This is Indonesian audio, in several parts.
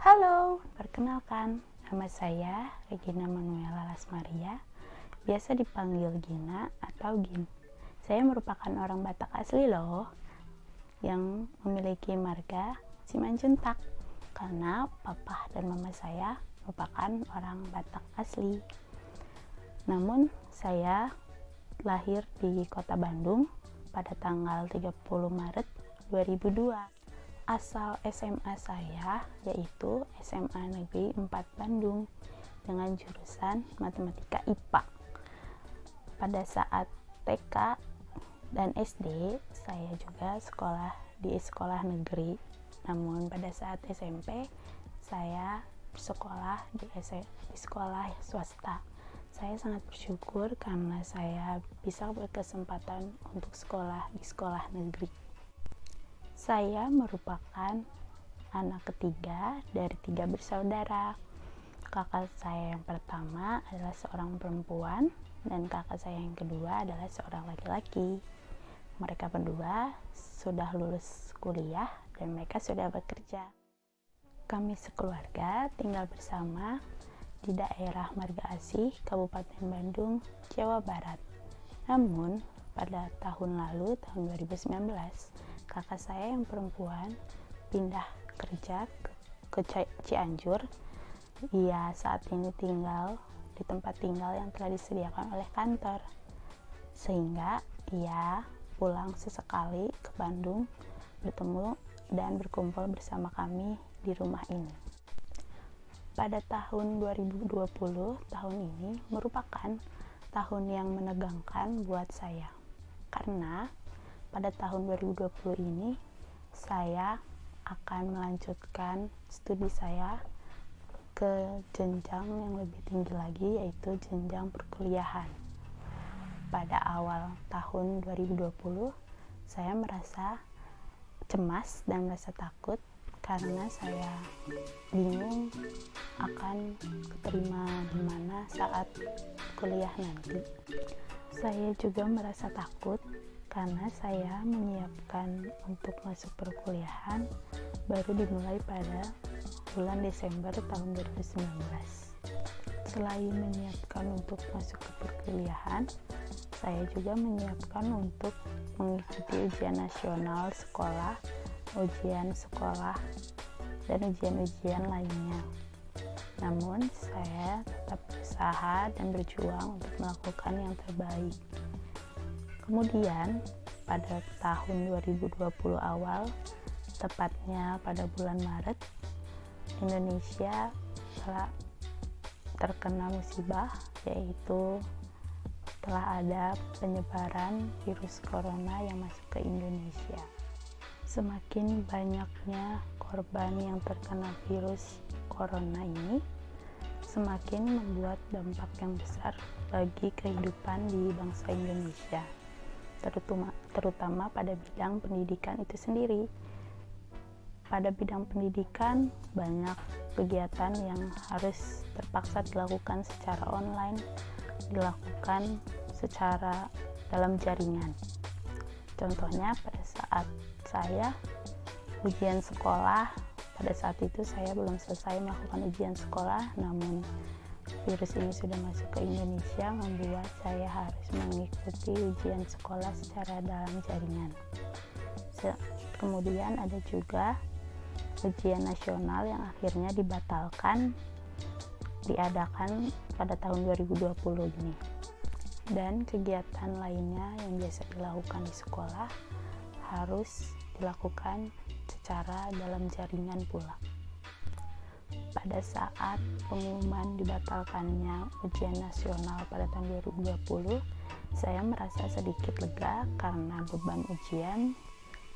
Halo, perkenalkan, nama saya Regina Manuela Lasmaria, biasa dipanggil Gina atau Gin. Saya merupakan orang Batak asli loh, yang memiliki marga Simanjuntak, karena papa dan mama saya merupakan orang Batak asli. Namun, saya lahir di kota Bandung pada tanggal 30 Maret 2002. Asal SMA saya yaitu SMA Negeri 4 Bandung dengan jurusan Matematika IPA. Pada saat TK dan SD saya juga sekolah di sekolah negeri. Namun pada saat SMP saya bersekolah di sekolah swasta. Saya sangat bersyukur karena saya bisa berkesempatan untuk sekolah di sekolah negeri. Saya merupakan anak ketiga dari 3 bersaudara. Kakak saya yang pertama adalah seorang perempuan dan kakak saya yang kedua adalah seorang laki-laki. Mereka berdua sudah lulus kuliah dan mereka sudah bekerja. Kami sekeluarga tinggal bersama di daerah Marga Asih, Kabupaten Bandung, Jawa Barat. Namun pada tahun lalu, tahun 2019, kakak saya yang perempuan pindah kerja ke Cianjur. Ia saat ini tinggal di tempat tinggal yang telah disediakan oleh kantor, sehingga ia pulang sesekali ke Bandung bertemu dan berkumpul bersama kami di rumah ini. Pada tahun 2020, tahun ini merupakan tahun yang menegangkan buat saya, karena pada tahun 2020 ini saya akan melanjutkan studi saya ke jenjang yang lebih tinggi lagi, yaitu jenjang perkuliahan. Pada awal tahun 2020 saya merasa cemas dan merasa takut karena saya bingung akan keterima di mana saat kuliah nanti. Saya juga merasa takut karena saya menyiapkan untuk masuk perkuliahan baru dimulai pada bulan Desember tahun 2019. Selain menyiapkan untuk masuk ke perkuliahan, saya juga menyiapkan untuk mengikuti ujian nasional sekolah, ujian sekolah, dan ujian-ujian lainnya. Namun, saya tetap berusaha dan berjuang untuk melakukan yang terbaik. Kemudian, pada tahun 2020 awal, tepatnya pada bulan Maret, Indonesia telah terkena musibah, yaitu telah ada penyebaran virus corona yang masuk ke Indonesia. Semakin banyaknya korban yang terkena virus corona ini, semakin membuat dampak yang besar bagi kehidupan di bangsa Indonesia, terutama pada bidang pendidikan itu sendiri. Pada bidang pendidikan, banyak kegiatan yang harus terpaksa dilakukan secara online, dilakukan secara dalam jaringan. Contohnya pada saat saya ujian sekolah, pada saat itu saya belum selesai melakukan ujian sekolah, namun virus ini sudah masuk ke Indonesia, membuat saya harus mengikuti ujian sekolah secara dalam jaringan. Kemudian ada juga ujian nasional yang akhirnya diadakan pada tahun 2020 ini. Dan kegiatan lainnya yang biasa dilakukan di sekolah harus dilakukan secara dalam jaringan pula. Pada saat pengumuman dibatalkannya ujian nasional pada tahun 2020, saya merasa sedikit lega karena beban ujian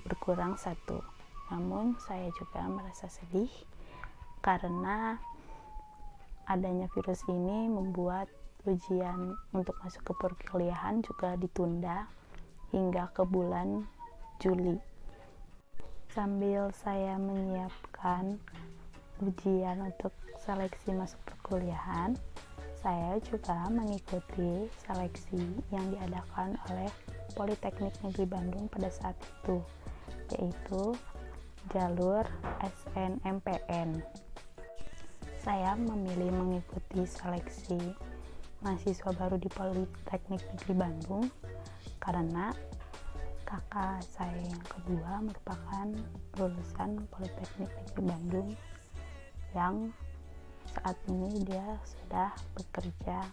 berkurang 1. Namun saya juga merasa sedih karena adanya virus ini membuat ujian untuk masuk ke perkuliahan juga ditunda hingga ke bulan Juli. Sambil saya menyiapkan ujian untuk seleksi masuk perkuliahan, saya juga mengikuti seleksi yang diadakan oleh Politeknik Negeri Bandung pada saat itu, yaitu jalur SNMPN. Saya memilih mengikuti seleksi mahasiswa baru di Politeknik Negeri Bandung karena kakak saya yang kedua merupakan lulusan Politeknik Negeri Bandung yang saat ini dia sudah bekerja,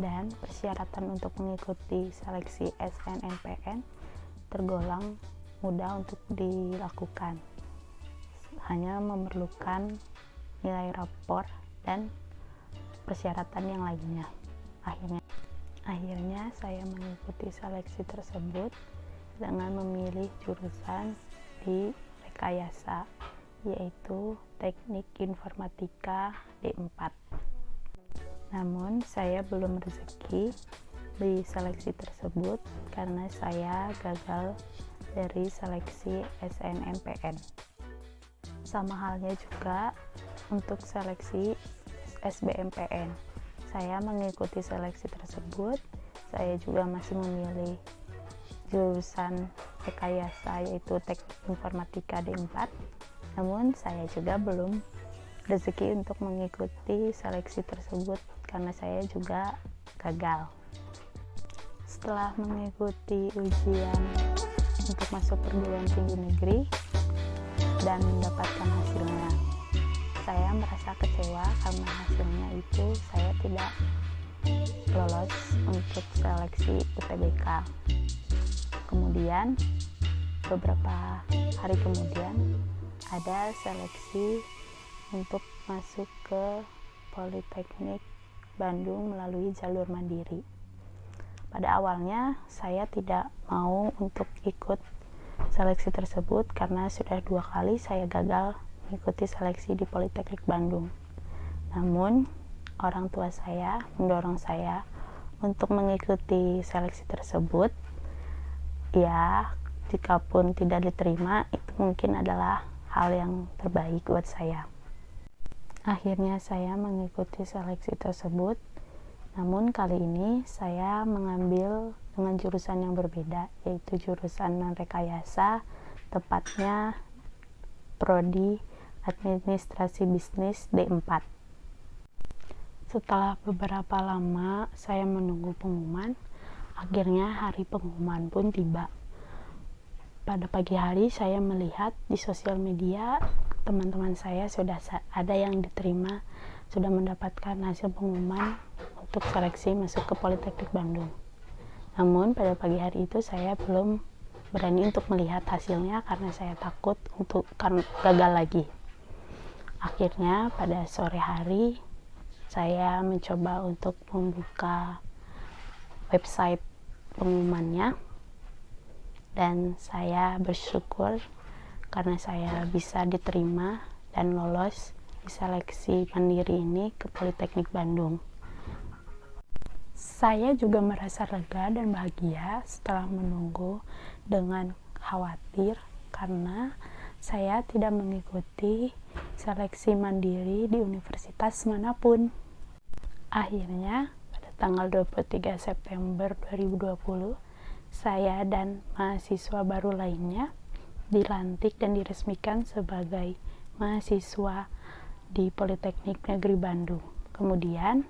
dan persyaratan untuk mengikuti seleksi SNMPN tergolong mudah untuk dilakukan, hanya memerlukan nilai rapor dan persyaratan yang lainnya. Akhirnya saya mengikuti seleksi tersebut dengan memilih jurusan di rekayasa, yaitu Teknik Informatika D4. Namun saya belum rezeki di seleksi tersebut karena saya gagal dari seleksi SNMPN. Sama halnya juga untuk seleksi SBMPN. Saya mengikuti seleksi tersebut, saya juga masih memilih jurusan rekayasa yaitu Teknik Informatika D4. Namun saya juga belum rezeki untuk mengikuti seleksi tersebut karena saya juga gagal. Setelah mengikuti ujian untuk masuk perguruan tinggi negeri dan mendapatkan hasilnya, saya merasa kecewa karena hasilnya itu saya tidak lolos untuk seleksi UTBK. Kemudian beberapa hari kemudian ada seleksi untuk masuk ke Politeknik Bandung melalui jalur mandiri. Pada awalnya saya tidak mau untuk ikut seleksi tersebut karena sudah 2 kali saya gagal mengikuti seleksi di Politeknik Bandung. Namun orang tua saya mendorong saya untuk mengikuti seleksi tersebut. Ya, jikapun tidak diterima, itu mungkin adalah hal yang terbaik buat saya. Akhirnya saya mengikuti seleksi tersebut, namun kali ini saya mengambil dengan jurusan yang berbeda, yaitu jurusan non-rekayasa, tepatnya Prodi Administrasi Bisnis D4. Setelah beberapa lama saya menunggu pengumuman, akhirnya hari pengumuman pun tiba. Pada pagi hari saya melihat di sosial media teman-teman saya sudah ada yang diterima, sudah mendapatkan hasil pengumuman untuk seleksi masuk ke Politeknik Bandung. Namun pada pagi hari itu saya belum berani untuk melihat hasilnya karena saya takut untuk gagal lagi. Akhirnya pada sore hari saya mencoba untuk membuka website pengumumannya, dan saya bersyukur karena saya bisa diterima dan lolos di seleksi mandiri ini ke Politeknik Bandung. Saya juga merasa lega dan bahagia setelah menunggu dengan khawatir karena saya tidak mengikuti seleksi mandiri di universitas manapun. Akhirnya pada tanggal 23 September 2020 saya dan mahasiswa baru lainnya dilantik dan diresmikan sebagai mahasiswa di Politeknik Negeri Bandung. Kemudian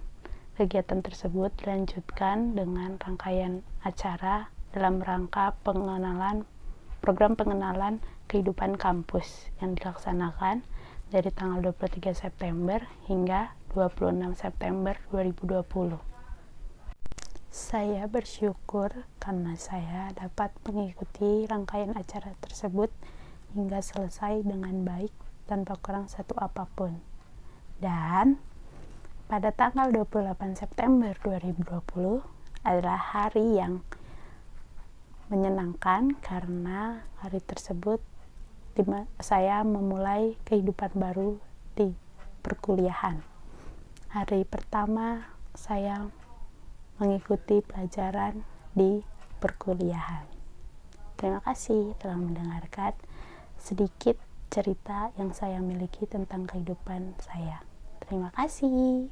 kegiatan tersebut dilanjutkan dengan rangkaian acara dalam rangka program pengenalan kehidupan kampus yang dilaksanakan dari tanggal 23 September hingga 26 September 2020. Saya bersyukur karena saya dapat mengikuti rangkaian acara tersebut hingga selesai dengan baik tanpa kurang satu apapun. Dan pada tanggal 28 September 2020 adalah hari yang menyenangkan karena hari tersebut saya memulai kehidupan baru di perkuliahan. Hari pertama saya mengikuti pelajaran di perkuliahan. Terima kasih telah mendengarkan sedikit cerita yang saya miliki tentang kehidupan saya. Terima kasih.